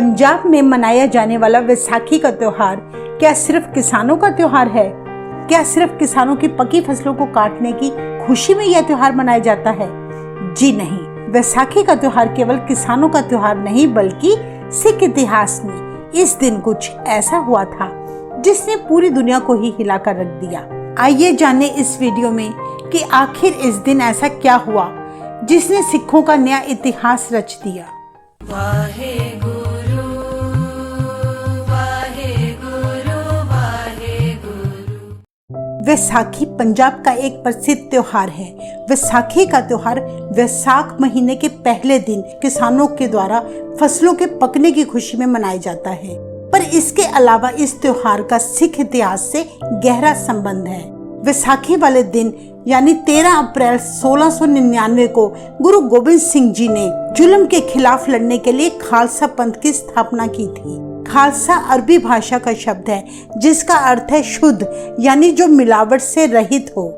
पंजाब में मनाया जाने वाला वैसाखी का त्योहार क्या सिर्फ किसानों का त्योहार है? क्या सिर्फ किसानों की पकी फसलों को काटने की खुशी में यह त्योहार मनाया जाता है? जी नहीं, वैसाखी का त्योहार केवल किसानों का त्योहार नहीं बल्कि सिख इतिहास में इस दिन कुछ ऐसा हुआ था जिसने पूरी दुनिया को ही हिलाकर रख दिया। आइए जाने इस वीडियो में कि आखिर इस दिन ऐसा क्या हुआ जिसने सिखों का नया इतिहास रच दिया। वाहे गुरु वाहे गुरु वाहे गुरु। वैसाखी पंजाब का एक प्रसिद्ध त्योहार है। वैसाखी का त्योहार वैसाख महीने के पहले दिन किसानों के द्वारा फसलों के पकने की खुशी में मनाया जाता है। पर इसके अलावा इस त्योहार का सिख इतिहास से गहरा संबंध है। वैसाखी वाले दिन यानी 13 अप्रैल 1699 को गुरु गोबिंद सिंह जी ने जुल्म के खिलाफ लड़ने के लिए खालसा पंथ की स्थापना की थी। खालसा अरबी भाषा का शब्द है जिसका अर्थ है शुद्ध, यानी जो मिलावट से रहित हो।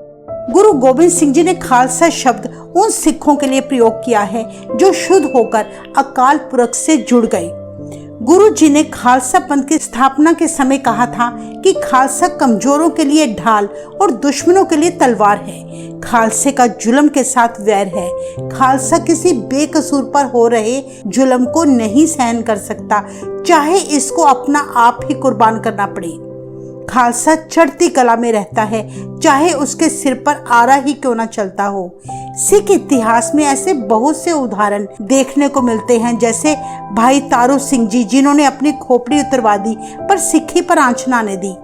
गुरु गोबिंद सिंह जी ने खालसा शब्द उन सिखों के लिए प्रयोग किया है जो शुद्ध होकर अकाल पुरख से जुड़ गए। गुरु जी ने खालसा पंथ की स्थापना के समय कहा था कि खालसा कमजोरों के लिए ढाल और दुश्मनों के लिए तलवार है। खालसे का जुल्म के साथ वैर है। खालसा किसी बेकसूर पर हो रहे जुल्म को नहीं सहन कर सकता, चाहे इसको अपना आप ही कुर्बान करना पड़े। खालसा चढ़ती कला में रहता है, चाहे उसके सिर पर आरा ही क्यों न चलता हो। सिख इतिहास में ऐसे बहुत से उदाहरण देखने को मिलते हैं, जैसे भाई तारू सिंह जी जिन्होंने अपनी खोपड़ी उतरवा दी पर सिक्खी पर आंच न आने दी,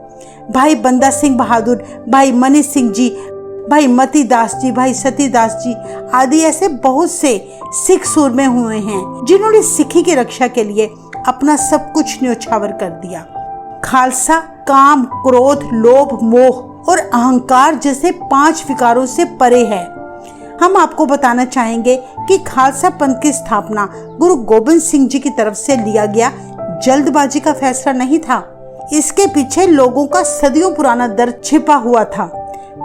भाई बंदा सिंह बहादुर, भाई मनी सिंह जी, भाई मती दास जी, भाई सती दास जी आदि ऐसे बहुत से सिख सूरमे हुए हैं जिन्होंने सिक्खी की रक्षा के लिए अपना सब कुछ न्योछावर कर दिया। खालसा काम, क्रोध, लोभ, मोह और अहंकार जैसे 5 विकारों से परे है। हम आपको बताना चाहेंगे कि खालसा पंथ की स्थापना गुरु गोबिंद सिंह जी की तरफ से लिया गया जल्दबाजी का फैसला नहीं था। इसके पीछे लोगों का सदियों पुराना दर्द छिपा हुआ था।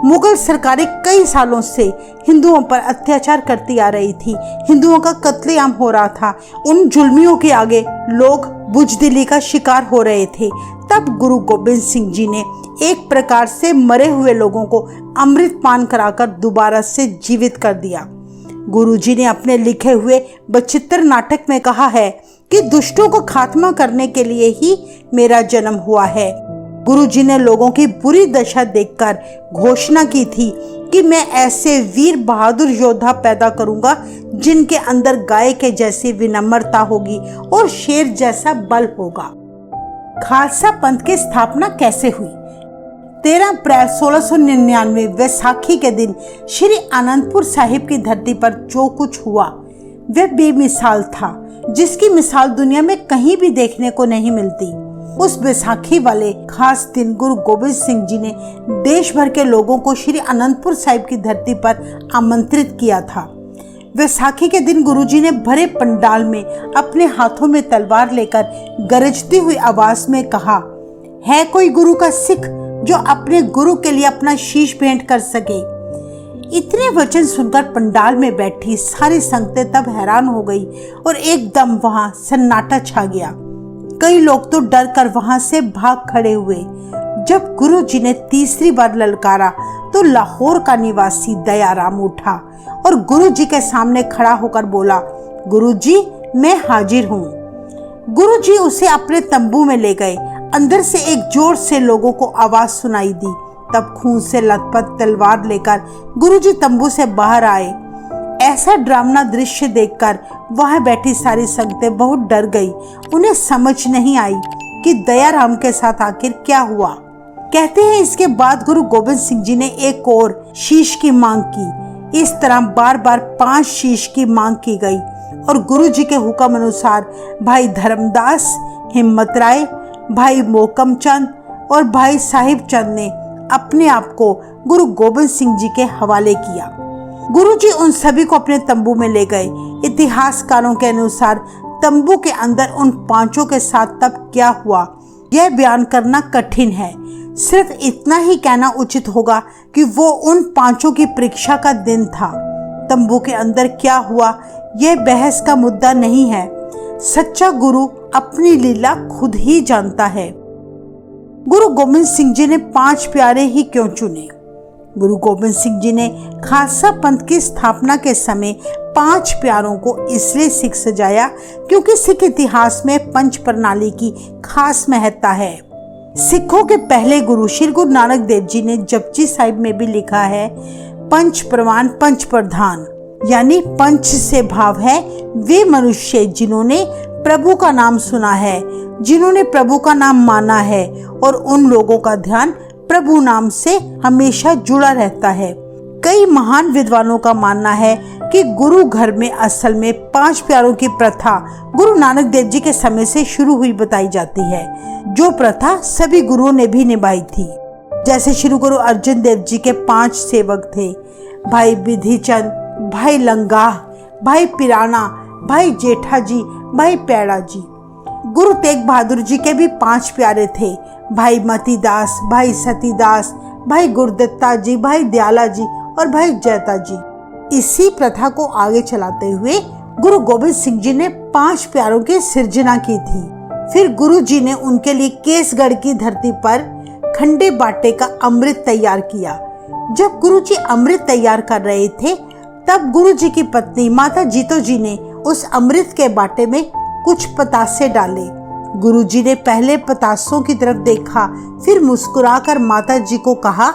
मुगल सरकारें कई सालों से हिंदुओं पर अत्याचार करती आ रही थी। हिंदुओं का कत्लेआम हो रहा था। उन जुल्मियों के आगे लोग बुजदिली का शिकार हो रहे थे। तब गुरु गोबिंद सिंह जी ने एक प्रकार से मरे हुए लोगों को अमृत पान कराकर दोबारा से जीवित कर दिया। गुरु जी ने अपने लिखे हुए बचित्र नाटक में कहा है कि दुष्टों को खात्मा करने के लिए ही मेरा जन्म हुआ है। गुरु जी ने लोगों की बुरी दशा देखकर घोषणा की थी कि मैं ऐसे वीर बहादुर योद्धा पैदा करूंगा जिनके अंदर गाय के जैसी विनम्रता होगी और शेर जैसा बल होगा। खालसा पंथ की स्थापना कैसे हुई? 13 अप्रैल 1699 वैसाखी के दिन श्री आनंदपुर साहिब की धरती पर जो कुछ हुआ वह बेमिसाल था, जिसकी मिसाल दुनिया में कहीं भी देखने को नहीं मिलती। उस बैसाखी वाले खास दिन गुरु गोबिंद सिंह जी ने देश भर के लोगों को श्री आनंदपुर साहिब की धरती पर आमंत्रित किया था। वैसाखी के दिन गुरु जी ने भरे पंडाल में अपने हाथों में तलवार लेकर गरजती हुई आवाज में कहा, है कोई गुरु का सिख जो अपने गुरु के लिए अपना शीश भेंट कर सके। इतने वचन सुनकर पंडाल में बैठी सारी संगतें तब हैरान हो गई और एकदम वहां सन्नाटा छा गया। कई लोग तो डर कर वहां से भाग खड़े हुए। जब गुरु जी ने तीसरी बार ललकारा तो लाहौर का निवासी दयाराम उठा और गुरु जी के सामने खड़ा होकर बोला, गुरु जी मैं हाजिर हूँ। गुरु जी उसे अपने तंबू में ले गए। अंदर से एक जोर से लोगों को आवाज सुनाई दी। तब खून से लथपथ तलवार लेकर गुरु जी तंबू से बाहर आए। ऐसा ड्रामना दृश्य देखकर वहां बैठी सारी संगतें बहुत डर गई। उन्हें समझ नहीं आई कि दयाराम के साथ आखिर क्या हुआ। कहते हैं इसके बाद गुरु गोबिंद सिंह जी ने एक और शीश की मांग की। इस तरह बार बार 5 शीश की मांग की गई और गुरु जी के हुक्म अनुसार भाई धर्मदास, हिम्मत राय, भाई मोहकम चंद और भाई साहिब चंद ने अपने आप को गुरु गोबिंद सिंह जी के हवाले किया। गुरु जी उन सभी को अपने तंबू में ले गए। इतिहासकारों के अनुसार तंबू के अंदर उन 5 के साथ तब क्या हुआ यह बयान करना कठिन है। सिर्फ इतना ही कहना उचित होगा कि वो उन 5 की परीक्षा का दिन था। तंबू के अंदर क्या हुआ यह बहस का मुद्दा नहीं है। सच्चा गुरु अपनी लीला खुद ही जानता है। गुरु गोबिंद सिंह जी ने 5 प्यारे ही क्यों चुने? गुरु गोबिंद सिंह जी ने खालसा पंथ की स्थापना के समय 5 प्यारों को इसलिए सिख सजाया क्योंकि सिख इतिहास में पंच प्रणाली की खास महत्ता है। सिखों के पहले गुरु श्री गुरु नानक देव जी ने जपजी साहिब में भी लिखा है, पंच प्रमाण पंच प्रधान, यानी पंच से भाव है वे मनुष्य जिन्होंने प्रभु का नाम सुना है, जिन्होंने प्रभु का नाम माना है और उन लोगों का ध्यान प्रभु नाम से हमेशा जुड़ा रहता है। कई महान विद्वानों का मानना है कि गुरु घर में असल में 5 प्यारों की प्रथा गुरु नानक देव जी के समय से शुरू हुई बताई जाती है, जो प्रथा सभी गुरुओं ने भी निभाई थी। जैसे श्री गुरु अर्जन देव जी के 5 सेवक थे, भाई विधि चंद, भाई लंगाह, भाई पिराना, भाई जेठा जी, भाई पैड़ा जी। गुरु तेग बहादुर जी के भी 5 प्यारे थे, भाई मतीदास, भाई सतीदास, भाई गुरदत्ता जी, भाई दयाला जी और भाई जयता जी। इसी प्रथा को आगे चलाते हुए गुरु गोबिंद सिंह जी ने 5 प्यारों की सृजना की थी। फिर गुरु जी ने उनके लिए केसगढ़ की धरती पर खंडे बाटे का अमृत तैयार किया। जब गुरु जी अमृत तैयार कर रहे थे तब गुरु जी की पत्नी माता जीतो जी ने उस अमृत के बाटे में कुछ पतासे डाले। गुरु जी ने पहले पतासों की तरफ देखा, फिर मुस्कुराकर माता जी को कहा,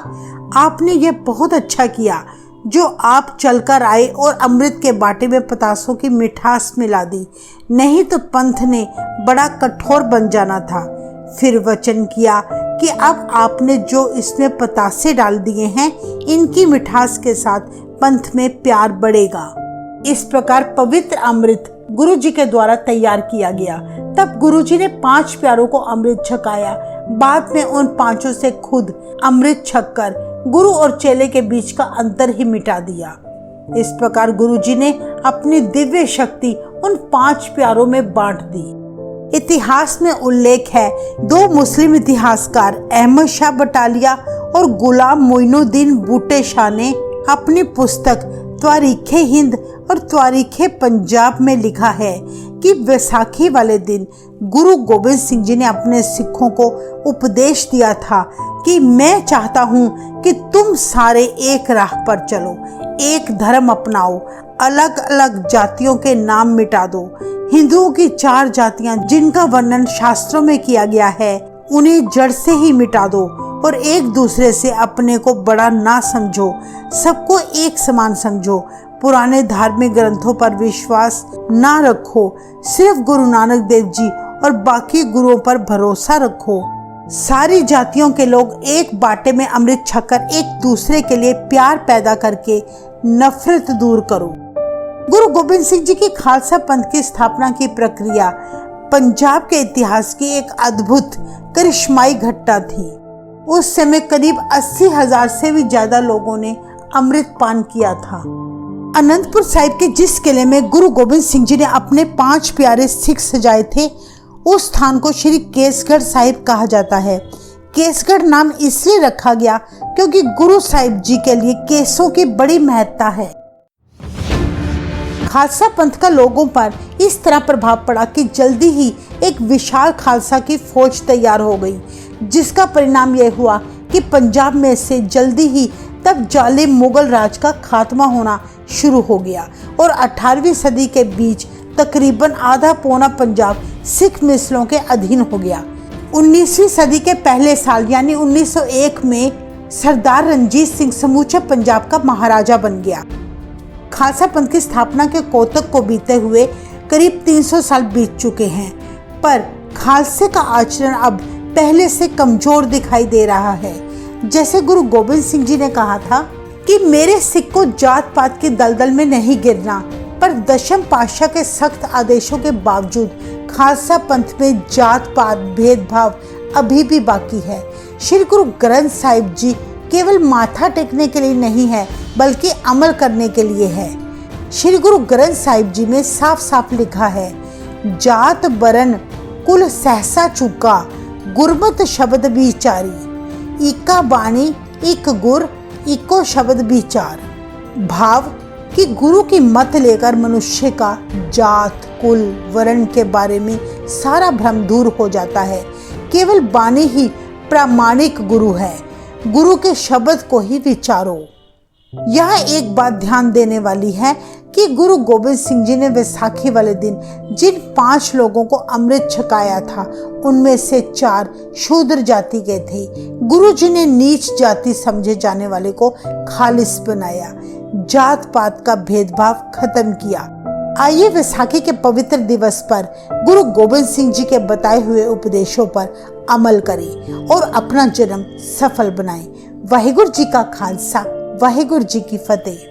आपने ये बहुत अच्छा किया जो आप चलकर आए और अमृत के बाटे में पतासों की मिठास मिला दी, नहीं तो पंथ ने बड़ा कठोर बन जाना था। फिर वचन किया कि अब आपने जो इसमें पतासे डाल दिए हैं, इनकी मिठास के साथ पंथ में प्यार बढ़ेगा। इस प्रकार पवित्र अमृत गुरु जी के द्वारा तैयार किया गया। तब गुरु जी ने 5 प्यारों को अमृत छकाया। बाद में उन 5 से खुद अमृत छककर गुरु और चेले के बीच का अंतर ही मिटा दिया। इस प्रकार गुरु जी ने अपनी दिव्य शक्ति उन 5 प्यारों में बांट दी। इतिहास में उल्लेख है, 2 मुस्लिम इतिहासकार अहमद शाह बटालिया और गुलाम मोइनुद्दीन बूटे शाह ने अपनी पुस्तक तारीखे हिंद और तारीखे पंजाब में लिखा है कि वैसाखी वाले दिन गुरु गोबिंद सिंह जी ने अपने सिखों को उपदेश दिया था कि मैं चाहता हूँ कि तुम सारे एक राह पर चलो, एक धर्म अपनाओ, अलग अलग जातियों के नाम मिटा दो। हिंदुओं की 4 जातियां जिनका वर्णन शास्त्रों में किया गया है, उन्हें जड़ से ही मिटा दो और एक दूसरे से अपने को बड़ा ना समझो, सबको एक समान समझो। पुराने धार्मिक ग्रंथों पर विश्वास ना रखो, सिर्फ गुरु नानक देव जी और बाकी गुरुओं पर भरोसा रखो। सारी जातियों के लोग एक बाटे में अमृत छककर एक दूसरे के लिए प्यार पैदा करके नफरत दूर करो। गुरु गोबिंद सिंह जी की खालसा पंथ की स्थापना की प्रक्रिया पंजाब के इतिहास की एक अद्भुत करिश्माई घटना थी। उस समय करीब 80,000 से भी ज्यादा लोगों ने अमृत पान किया था। अनंतपुर साहिब के जिस किले में गुरु गोबिंद सिंह जी ने अपने 5 प्यारे सिख सजाए थे, उस स्थान को श्री केसगढ़ साहिब कहा जाता है। केसगढ़ नाम इसलिए रखा गया क्योंकि गुरु साहिब जी के लिए केसों की बड़ी महत्ता है। खालसा पंथ का लोगों पर इस तरह प्रभाव पड़ा कि जल्दी ही एक विशाल खालसा की फौज तैयार हो गई, जिसका परिणाम यह हुआ कि पंजाब में से जल्दी ही तब जालिम मुगल राज का खात्मा होना शुरू हो गया और 18वीं सदी के बीच तकरीबन आधा पौना पंजाब सिख मिसलों के अधीन हो गया। 19वीं सदी के पहले साल यानी 1901 में सरदार रणजीत सिंह समूचे पंजाब का महाराजा बन गया। खालसा पंथ की स्थापना के कोतक को बीते हुए करीब 300 साल बीत चुके हैं, पर खालसे का आचरण अब पहले से कमजोर दिखाई दे रहा है। जैसे गुरु गोबिंद सिंह जी ने कहा था कि मेरे सिख को जात पात की दलदल में नहीं गिरना, पर दशम पातशाह के सख्त आदेशों के बावजूद खालसा पंथ में जात पात भेदभाव अभी भी बाकी है। श्री गुरु ग्रंथ साहिब जी केवल माथा टेकने के लिए नहीं है, बल्कि अमल करने के लिए है। श्री गुरु ग्रंथ साहिब जी में साफ साफ लिखा है, जात बरन कुल सहसा चुका, गुरमत शब्द विचारी, इका बाणी इक गुर इको शब्द विचार। भाव कि गुरु की मत लेकर मनुष्य का जात कुल वर्ण के बारे में सारा भ्रम दूर हो जाता है। केवल बानी ही प्रामाणिक गुरु है। गुरु के शब्द को ही विचारो। यह एक बात ध्यान देने वाली है कि गुरु गोबिंद सिंह जी ने वैसाखी वाले दिन जिन 5 लोगों को अमृत छकाया था, उनमें से 4 शूद्र जाति के थे। गुरु जी ने नीच जाति समझे जाने वाले को खालिस बनाया, जात पात का भेदभाव खत्म किया। आइए वैसाखी के पवित्र दिवस पर गुरु गोबिंद सिंह जी के बताए हुए उपदेशों पर अमल करें और अपना जन्म सफल बनाएं। वाहिगुरु जी का खालसा, वाहिगुरु जी की फतेह।